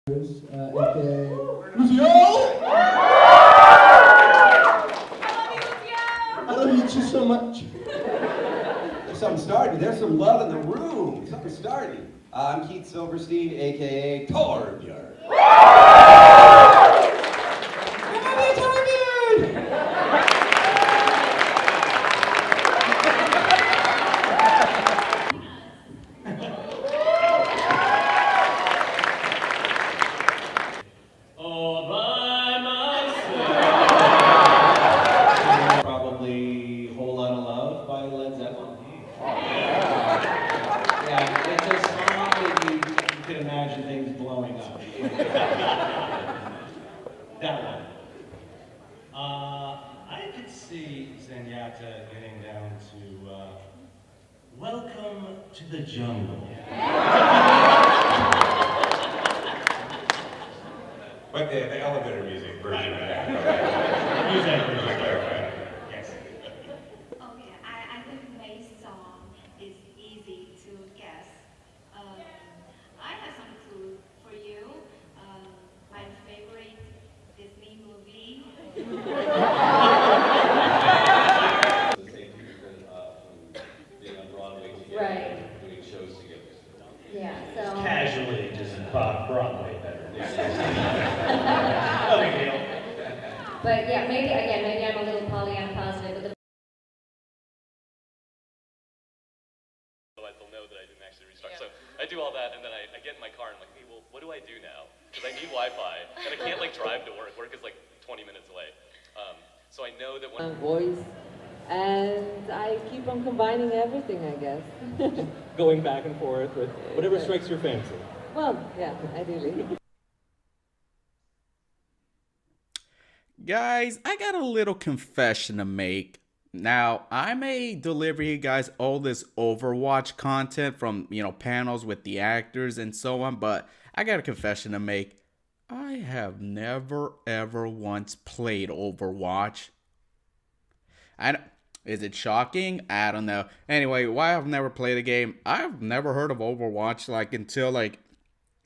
I love you just so much. There's something starting. There's some love in the room. Something starting. I'm Keith Silverstein, aka Torbjörn. I could see Zenyatta getting down to, welcome to the jungle. But the elevator music version of that. Use that version. Yes. Okay, I think May's song is easy to guess. I have some clue for you. My favorite Disney movie. Right. Yeah, so. Casually just Broadway better. No big deal. But yeah, maybe I'm a little Pollyanna positive with the. They'll know that I didn't actually restart. So I do all that, and then I get in my car and I'm like, hey, well, what do I do now? Because I need Wi-Fi, and I can't like drive to work. Work is like 20 minutes away. So I know that when voice, and I keep on combining everything, I guess. Going back and forth with whatever strikes your fancy. Well, yeah, ideally. Guys, I got a little confession to make. Now, I may deliver you guys all this Overwatch content from, panels with the actors and so on, but I got a confession to make. I have never, ever once played Overwatch. Is it shocking? I don't know. Anyway, why I've never played a game, I've never heard of Overwatch until I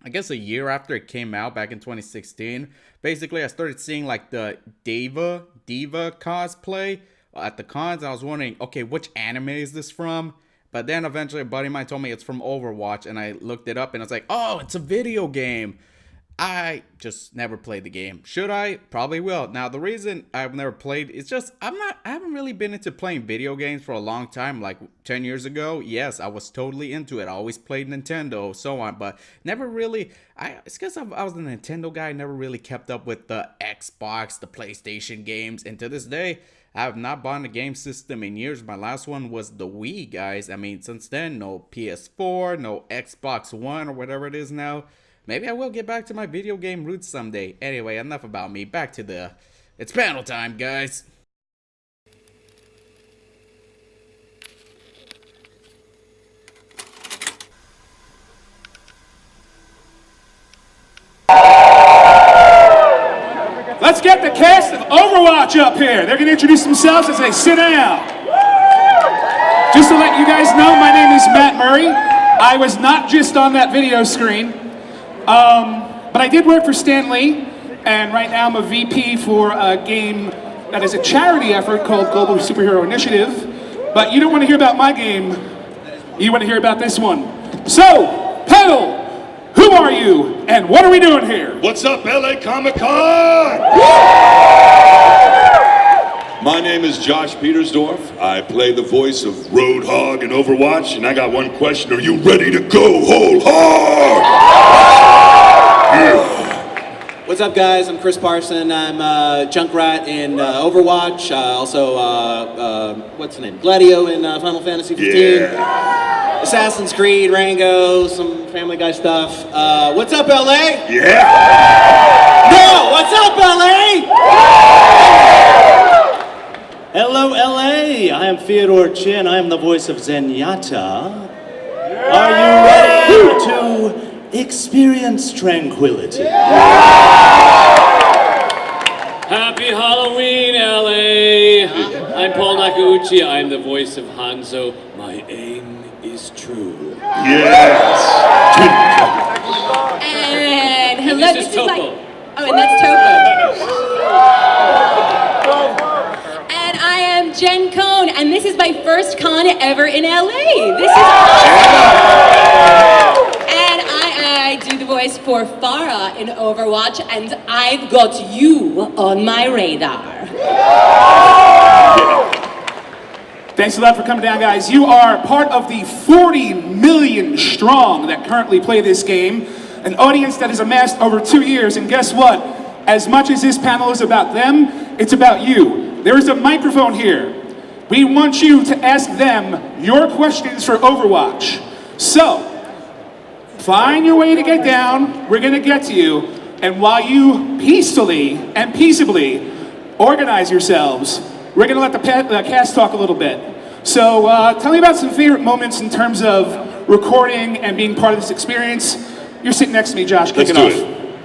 guess a year after it came out back in 2016. Basically, I started seeing the Diva cosplay at the cons. I was wondering, okay, which anime is this from? But then eventually a buddy of mine told me it's from Overwatch, and I looked it up and I was like, oh, it's a video game. I just never played the game. Should I? Probably will. Now, the reason I've never played is just I haven't really been into playing video games for a long time. Like 10 years ago, yes, I was totally into it. I always played Nintendo, so on, but never really. It's because I was a Nintendo guy. I never really kept up with the Xbox, the PlayStation games, and to this day, I have not bought a game system in years. My last one was the Wii, guys. I mean, since then, no PS4, no Xbox One or whatever it is now. Maybe I will get back to my video game roots someday. Anyway, enough about me. Back to it's panel time, guys. Let's get the cast of Overwatch up here. They're going to introduce themselves as they sit down. Just to let you guys know, my name is Matt Murray. I was not just on that video screen. But I did work for Stan Lee, and right now I'm a VP for a game that is a charity effort called Global Superhero Initiative. But you don't want to hear about my game, you want to hear about this one. So, panel, who are you, and what are we doing here? What's up, LA Comic-Con? My name is Josh Petersdorf. I play the voice of Roadhog in Overwatch, and I got one question. Are you ready to go whole hog? Yeah. What's up, guys? I'm Chris Parson. I'm Junkrat in Overwatch. Also, what's the name? Gladio in Final Fantasy 15. Yeah. Assassin's Creed, Rango, some Family Guy stuff. What's up, LA? Yeah. No, what's up, LA? Hello, LA. I am Fyodor Chin. I am the voice of Zenyatta. Are you ready to experience tranquility? Happy Halloween, LA! I'm Paul Nakauchi. I'm the voice of Hanzo. My aim is true. Yes. And hello, this this is is my... Topo. Oh, and that's Topo. And I am Jen Cohn, and this is my first con ever in LA. This is awesome. And I do the voice for Pharah in Overwatch, and I've got you on my radar. Thanks a lot for coming down, guys. You are part of the 40 million strong that currently play this game, an audience that has amassed over 2 years, and guess what? As much as this panel is about them, it's about you. There is a microphone here. We want you to ask them your questions for Overwatch. So, find your way to get down. We're gonna get to you, and while you peacefully and peaceably organize yourselves, we're going to let the cast talk a little bit. So tell me about some favorite moments in terms of recording and being part of this experience. You're sitting next to me, Josh. Kick it off.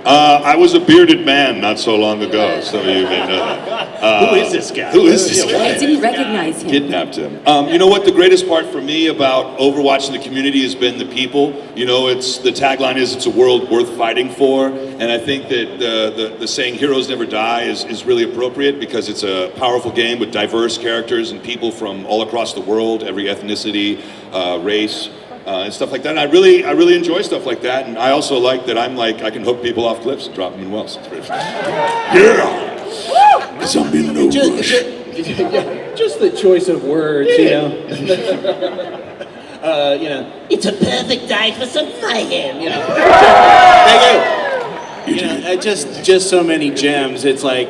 I was a bearded man not so long ago, so you may know that. Who is this guy? Who is this guy? I didn't recognize him. Kidnapped him. You know what? The greatest part for me about Overwatch and the community has been the people. You know, the tagline is it's a world worth fighting for, and I think that the saying "heroes never die" is really appropriate because it's a powerful game with diverse characters and people from all across the world, every ethnicity, race. And stuff like that. And I really enjoy stuff like that. And I also like that I can hook people off cliffs and drop them in wells. It's pretty fun. Yeah! Because I'm being no Just the choice of words, you know. It's a perfect day for some mayhem, you know. Just so many gems. It's like,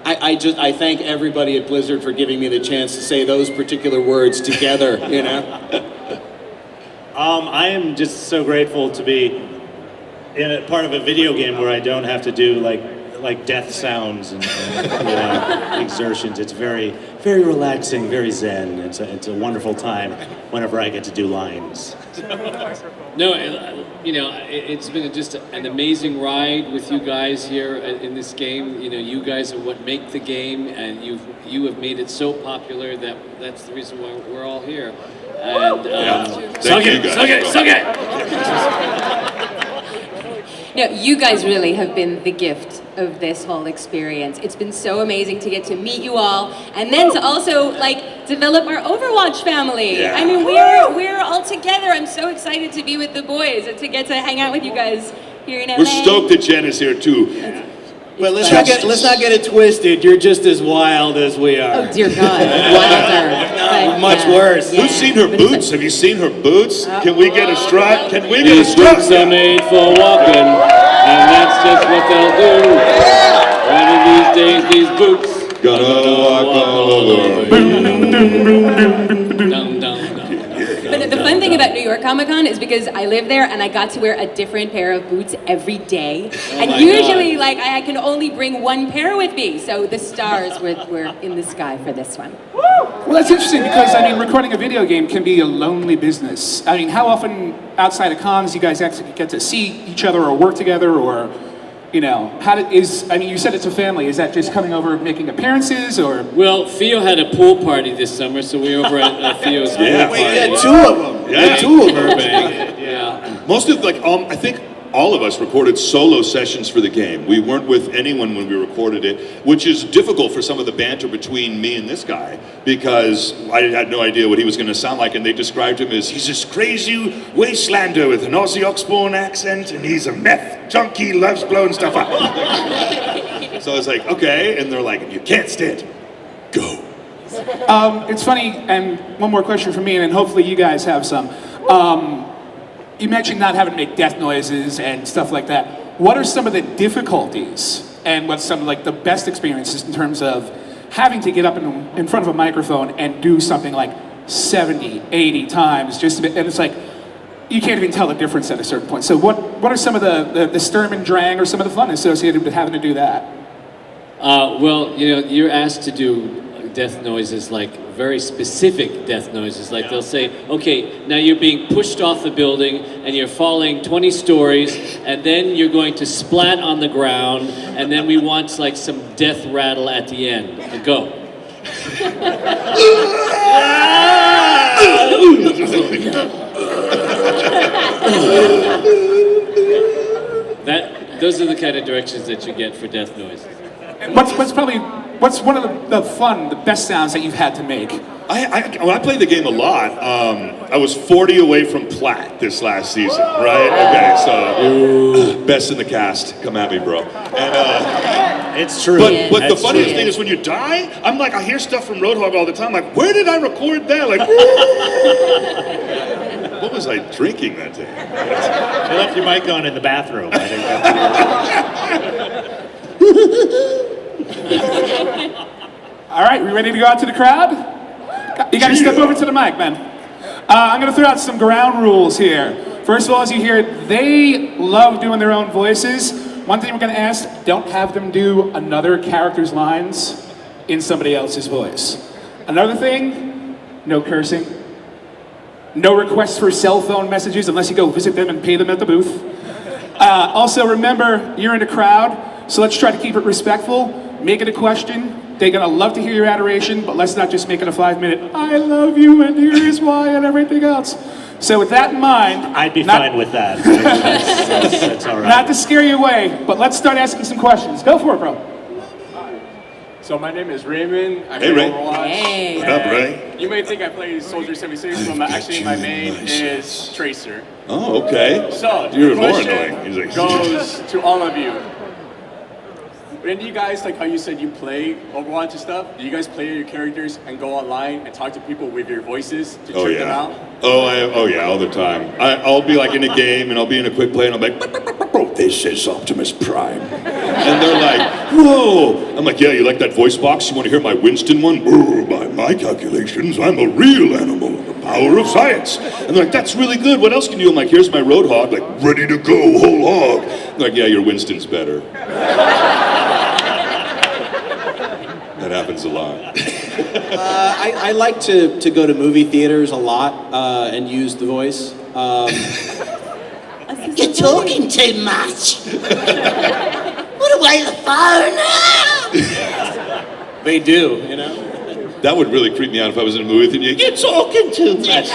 I thank everybody at Blizzard for giving me the chance to say those particular words together, you know. I am just so grateful to be in a part of a video game where I don't have to do like death sounds and exertions. It's very, very relaxing, very zen. It's a wonderful time whenever I get to do lines. No, it's been just an amazing ride with you guys here in this game. You know, you guys are what make the game, and you have made it so popular that's the reason why we're all here. And suck it. No, you guys really have been the gift of this whole experience. It's been so amazing to get to meet you all, and then to also develop our Overwatch family. Yeah. I mean, we're all together. I'm so excited to be with the boys and to get to hang out with you guys here in LA. We're stoked that Jen is here too. But let's not get it twisted. You're just as wild as we are. Oh dear God, wilder. Much worse. Who's seen her boots? Have you seen her boots? Can we get a strut? Can we get a These strut? boots are made for walking, and that's just what they'll do. One of these days, these boots gonna walk all over. But the fun thing about New York Comic Con is because I live there and I got to wear a different pair of boots every day. And usually, I can only bring one pair with me. So the stars were in the sky for this one. Well, that's interesting because, recording a video game can be a lonely business. How often outside of cons you guys actually get to see each other or work together or, you said it's a family. Is that just coming over making appearances or? Well, Theo had a pool party this summer, so we were over at Theo's pool party. We had two of them. Yeah. Two of them. Burbank. Yeah. Most of I think all of us recorded solo sessions for the game. We weren't with anyone when we recorded it, which is difficult for some of the banter between me and this guy because I had no idea what he was going to sound like, and they described him as he's this crazy wastelander with an Aussie Oxbourne accent, and he's a meth junkie, loves blowing stuff up. So I was like, okay, and they're like, you can't stand him. Go. It's funny, and one more question from me, and then hopefully you guys have some. You mentioned not having to make death noises and stuff like that. What are some of the difficulties and what's some of the best experiences in terms of having to get up in front of a microphone and do something 70, 80 times and it's you can't even tell the difference at a certain point. So what are some of the sturm and drang or some of the fun associated with having to do that? Well, you're asked to do death noises, very specific death noises. They'll say, okay, now you're being pushed off the building and you're falling 20 stories and then you're going to splat on the ground and then we want some death rattle at the end. Go. Those are the kind of directions that you get for death noises. What's one of the best sounds that you've had to make? When I played the game a lot, I was 40 away from plat this last season, right? Okay, so best in the cast, come at me, bro. And it's true. But the funniest thing is when you die, I'm like, I hear stuff from Roadhog all the time. Like, where did I record that? Like, what was I drinking that day? You left your mic on in the bathroom. I think that's All right, we ready to go out to the crowd? You gotta step over to the mic, man. I'm gonna throw out some ground rules here. First of all, as you hear, they love doing their own voices. One thing we're gonna ask, don't have them do another character's lines in somebody else's voice. Another thing, no cursing. No requests for cell phone messages unless you go visit them and pay them at the booth. Also, remember, you're in a crowd, so let's try to keep it respectful. Make it a question. They're gonna love to hear your adoration, but let's not just make it a 5-minute, I love you and here is why and everything else. So with that in mind... I'd be fine with that. That's all right. Not to scare you away, but let's start asking some questions. Go for it, bro. So my name is Raymond. I Hey, play Ray. Overwatch. Hey. What up, Ray? You may think I play Soldier 76, but actually my main is Tracer. Oh, okay. So You're the more question annoying. He's like, goes to all of you. When do you guys, like how you said you play Overwatch and stuff, do you guys play your characters and go online and talk to people with your voices to trick them out? Oh yeah, all the time. I'll be like in a game and I'll be in a quick play and I'll be like, bro, this is Optimus Prime. And they're like, whoa. I'm like, yeah, you like that voice box? You want to hear my Winston one? By my calculations, I'm a real animal. The power of science. And they're like, that's really good. What else can you do? I'm like, here's my Roadhog, like, ready to go, whole hog. They're like, yeah, your Winston's better. That happens a lot. I like to go to movie theaters a lot and use the voice. You're talking too much. Put away the phone. They do, you know? That would really creep me out if I was in a movie theater. You're talking too much.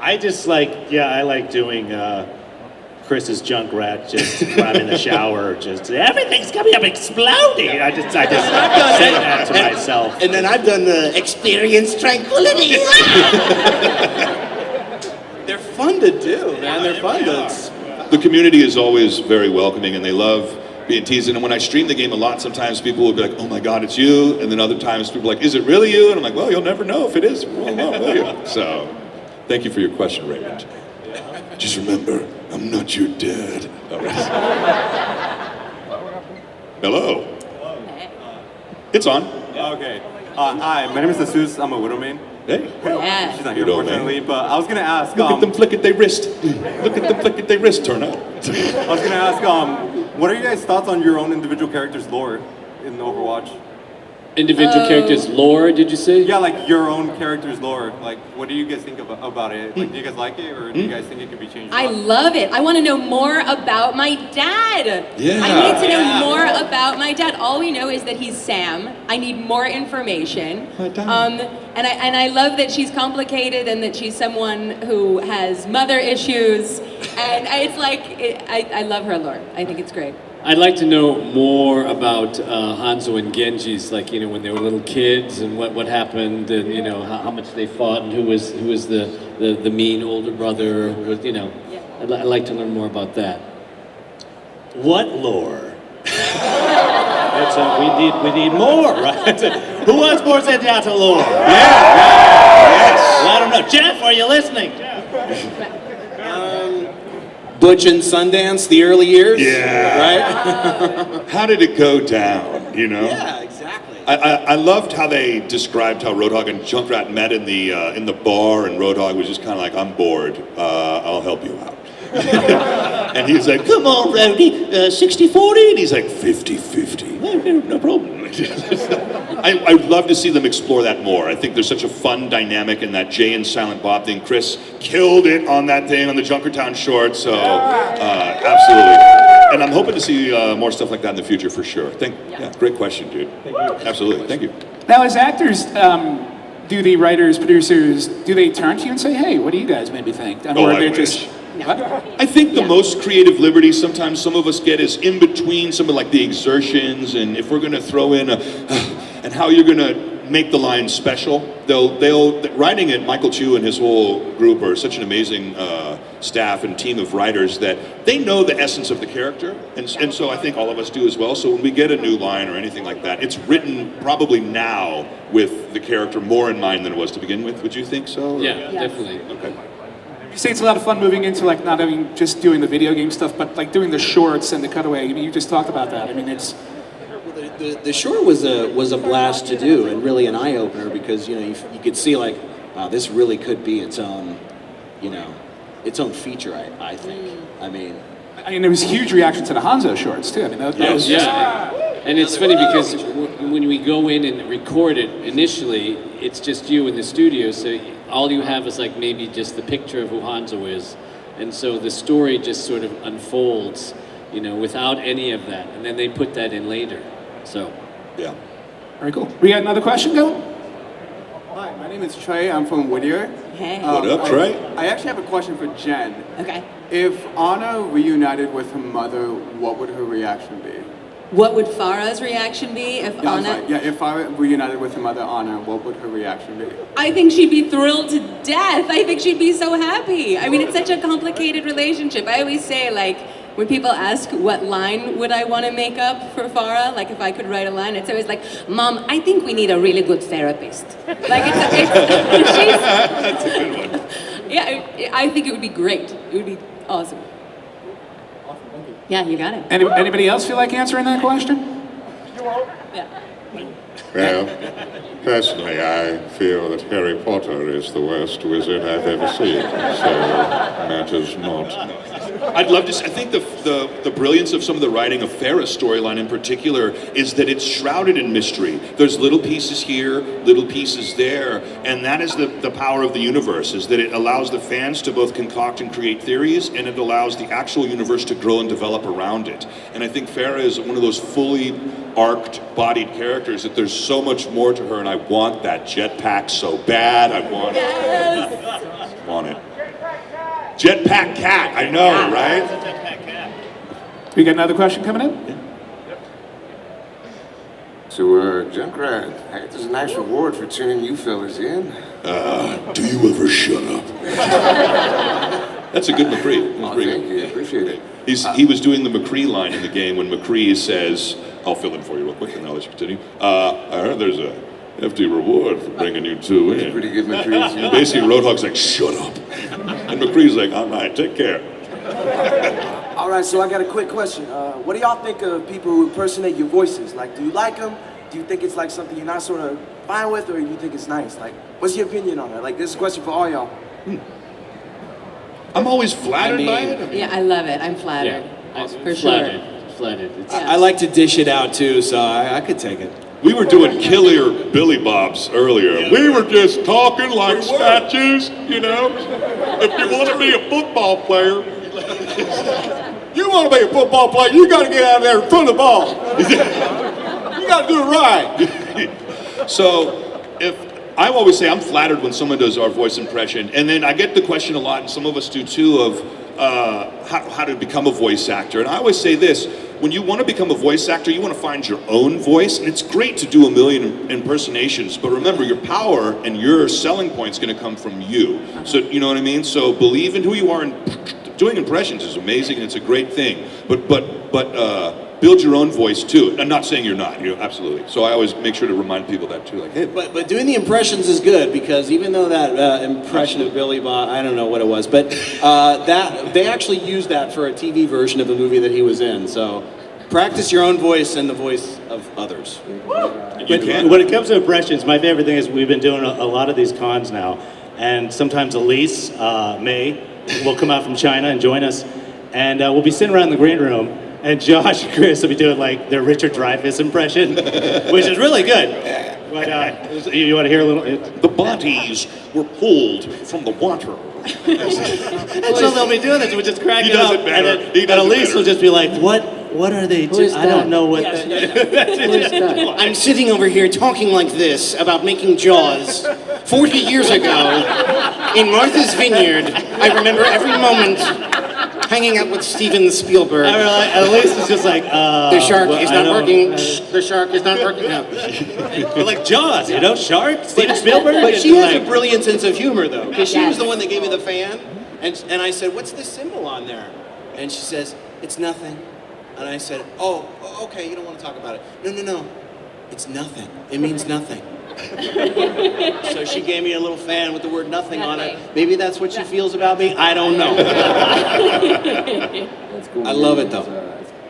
I like doing Chris's Junkrat just when I'm in the shower, just everything's coming up exploding. I just say that to myself. And then I've done the experience tranquility. They're fun to do, man. They're fun to... The community is always very welcoming and they love being teased. And when I stream the game a lot, sometimes people will be like, oh my God, it's you. And then other times people are like, is it really you? And I'm like, well, you'll never know if it is. Well, no, will you? So, thank you for your question, Raymond. Just remember, I'm not your dad. Hello. It's on. Okay. Hi, my name is Jesus. I'm a Widowmain. Hey. Yeah. She's not here, unfortunately, but I was going to ask... Look at them flick at their wrist. Look at them flick at their wrist. Turn up. I was going to ask, what are you guys' thoughts on your own individual character's lore in Overwatch? Individual characters' lore, did you say? Yeah, like your own character's lore. Like, what do you guys think about it? Like, do you guys like it, or do you guys think it could be changed? I love it. I want to know more about my dad. Yeah. I need to know more about my dad. All we know is that he's Sam. I need more information. And I love that she's complicated and that she's someone who has mother issues. And it's like, I love her lore. I think it's great. I'd like to know more about Hanzo and Genji's, like, you know, when they were little kids and what happened and, you know, how much they fought and who was the mean older brother, who was, you know. Yeah. I'd like to learn more about that. What lore? We need more, right? Who wants more Zenyatta lore? Yes. Let them know. Jeff, are you listening? Butch and Sundance, the early years. Yeah. Right? How did it go down, you know? Yeah, exactly. I loved how they described how Roadhog and Junkrat met in the bar, and Roadhog was just kind of like, I'm bored, I'll help you out. And he was like, come on, Rowdy, 60-40? And he's like, 50-50. No problem. I'd love to see them explore that more. I think there's such a fun dynamic in that Jay and Silent Bob thing. Chris killed it on that thing on the Junkertown short, so absolutely. And I'm hoping to see more stuff like that in the future for sure. Yeah, great question, dude. Thank you. Absolutely, thank you. Now, as actors, do the writers, producers, do they turn to you and say, hey, what do you guys maybe think? Or Oh, I they're wish. just... I think the most creative liberty sometimes some of us get is in between some of like the exertions, and if we're going to throw in and how you're going to make the line special. They'll writing it. Michael Chu and his whole group are such an amazing staff and team of writers that they know the essence of the character, and so I think all of us do as well. So when we get a new line or anything like that, it's written probably now with the character more in mind than it was to begin with. Would you think so? Or? Yeah, definitely. Okay. You say it's a lot of fun moving into like not even just doing the video game stuff, but like doing the shorts and the cutaway. I mean, you just talked about that. I mean, it's. The short was a blast to do and really an eye opener because you could see like, wow, this really could be its own, its own feature. I think. I mean, there was huge reaction to the Hanzo shorts too. I mean, that was just. And it's funny because when we go in and record it initially, it's just you in the studio, so all you have is like maybe just the picture of who Hanzo is, and so the story just sort of unfolds, without any of that, and then they put that in later. So, yeah. Very cool. We got another question, go? Hi, my name is Trey. I'm from Whittier. Hey. What up, Trey? I actually have a question for Jen. Okay. If Anna reunited with her mother, what would her reaction be? What would Pharah's reaction be if Yeah, I'm Anna? sorry. Yeah, if Pharah reunited with her mother, Anna, what would her reaction be? I think she'd be thrilled to death. I think she'd be so happy. I mean, it's such a complicated relationship. I always say, like, when people ask what line would I want to make up for Pharah, like if I could write a line, it's always like, Mom, I think we need a really good therapist. Like, she's... That's a good one. Yeah, I think it would be great. It would be awesome. Yeah, you got it. Anybody else feel like answering that question? Yeah. Well, personally, I feel that Harry Potter is the worst wizard I've ever seen, so matters not. I'd love to see, I think the brilliance of some of the writing of Pharah's storyline in particular is that it's shrouded in mystery. There's little pieces here, little pieces there, and that is the power of the universe, is that it allows the fans to both concoct and create theories, and it allows the actual universe to grow and develop around it. And I think Pharah is one of those fully arced-bodied characters that there's so much more to her, and I want that jetpack so bad. I want it. Yes. I want it. Jetpack cat, I know, right? We got another question coming in? Yeah. So, Junkrat, hey, this is a nice reward for tuning you fellas in. Do you ever shut up? That's a good McCree. Oh, thank you, I appreciate it. He was doing the McCree line in the game when McCree says, I'll fill in for you real quick and I'll let you continue. I heard there's a hefty reward for bringing you two in. Pretty good McCree. Basically, Roadhog's like, shut up. And McCree's like, all right, take care. All right, so I got a quick question. What do y'all think of people who impersonate your voices? Like, do you like them? Do you think it's like something you're not sort of fine with, or do you think it's nice? Like, what's your opinion on that? Like, this is a question for all y'all. I'm always flattered by it. Yeah, I love it. I'm flattered. Yeah, for sure. Flattered. I like to dish it out too, so I could take it. We were doing killer Billy Bobs earlier. We were just talking like statues, you know? If you want to be a football player, You want to be a football player, you got to get out there and throw the ball. You got to do it right. So, I always say I'm flattered when someone does our voice impression, and then I get the question a lot, and some of us do too, of how to become a voice actor. And I always say this, when you want to become a voice actor, you want to find your own voice, and it's great to do a million impersonations, but remember, your power and your selling point is going to come from you. So, you know what I mean? So believe in who you are, and doing impressions is amazing, and it's a great thing, but build your own voice too. I'm not saying you're not, absolutely. So I always make sure to remind people that too, like, hey. But doing the impressions is good, because even though that impression of Billy Bob, I don't know what it was, but that they actually used that for a TV version of a movie that he was in. So practice your own voice and the voice of others. When it comes to impressions, my favorite thing is we've been doing a lot of these cons now, and sometimes Elise, May, will come out from China and join us, and we'll be sitting around in the green room, and Josh and Chris will be doing like their Richard Dreyfuss impression, which is really good. But you want to hear a little? The bodies were pulled from the water. And so they'll be doing this, which is cracking up. He does it better. And Elise will just be like, "What What are they Who doing? is I don't that? know what Who is that? I'm sitting over here talking like this about making Jaws 40 years ago in Martha's Vineyard. I remember every moment hanging out with Steven Spielberg. At least it's just like, the shark well, is I not don't- working. The shark is not working out. But like Jaws, you know, shark, Steven Spielberg. But and she has like, a brilliant sense of humor, though, because she was Yes. the one that gave me the fan, and I said, "What's this symbol on there?" And she says, "It's nothing." And I said, "Oh, okay, you don't want to talk about it." No, it's nothing. It means nothing. So she gave me a little fan with the word nothing on it. Maybe that's what she feels about me. I don't know. That's cool. I love it, though.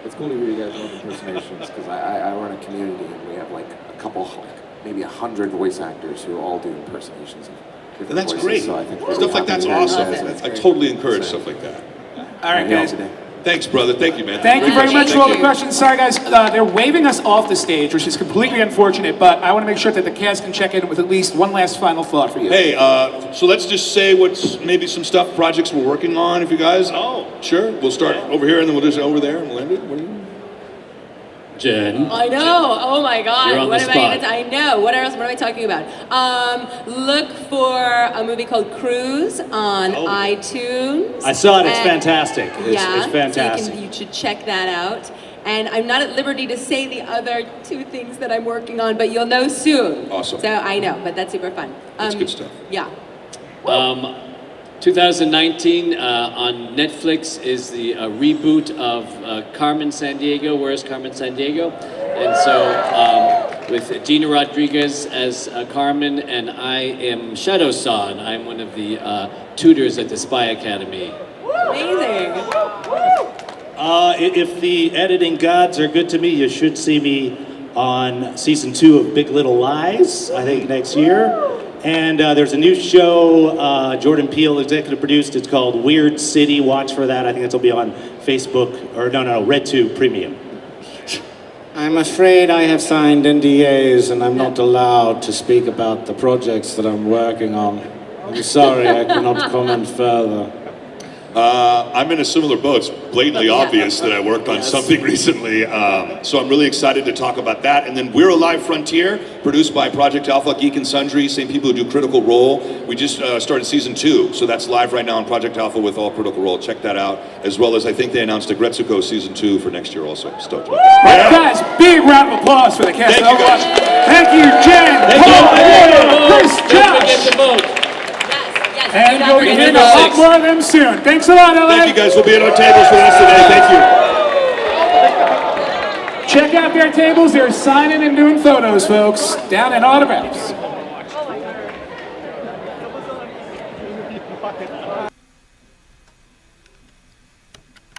It's cool to hear you guys love impersonations, because I run a community and we have like a couple, maybe 100 voice actors who all do impersonations of different That's voices. great. So I think we're Stuff like happy that's to hear you awesome. guys. I totally encourage stuff like that. All right, guys. Thanks, brother. Thank you, man. Thank you very much for all the Thank you. questions. Sorry, guys, they're waving us off the stage, which is completely unfortunate, but I want to make sure that the cast can check in with at least one last final thought for you. Hey, so let's just say what's maybe some stuff, projects we're working on, if you guys. Oh, sure. We'll start over here and then we'll just over there and we'll end it. What do you? Jen. I know. Oh my God. You're on What the am I spot. gonna? I know. What else? What am I talking about? Look for a movie called Cruise on iTunes. I saw it. It's And- fantastic. It's fantastic. So you should check that out. And I'm not at liberty to say the other two things that I'm working on, but you'll know soon. Awesome. So I know, but that's super fun. That's good stuff. Yeah. 2019 on Netflix is the reboot of Carmen Sandiego. Where's Carmen Sandiego? And so with Gina Rodriguez as Carmen, and I am Shadow San. I'm one of the tutors at the Spy Academy. Amazing. If the editing gods are good to me, you should see me on season 2 of Big Little Lies, I think next year. And there's a new show Jordan Peele executive produced. It's called Weird City. Watch for that. I think it'll be on Facebook, or no, RedTube Premium. I'm afraid I have signed NDAs and I'm not allowed to speak about the projects that I'm working on. I'm sorry, I cannot comment further. I'm in a similar boat. It's blatantly obvious that I worked on something recently. So I'm really excited to talk about that. And then We're Alive Frontier, produced by Project Alpha, Geek and Sundry, same people who do Critical Role. We just started season 2, so that's live right now on Project Alpha with all Critical Role. Check that out. As well as I think they announced a Gretsuko season 2 for next year also. Stoked about that. Guys, big round of applause for the cast Thank of you, guys. Overwatch. Thank you, Jen, Thank Paul, you. Chris, Don't forget Josh. to vote. And you'll be hearing a lot more of them soon. Thanks a lot, LA. Thank you guys. We'll be at our tables for the rest of the day. Thank you. Check out their tables. They're signing and doing photos, folks, down in autographs.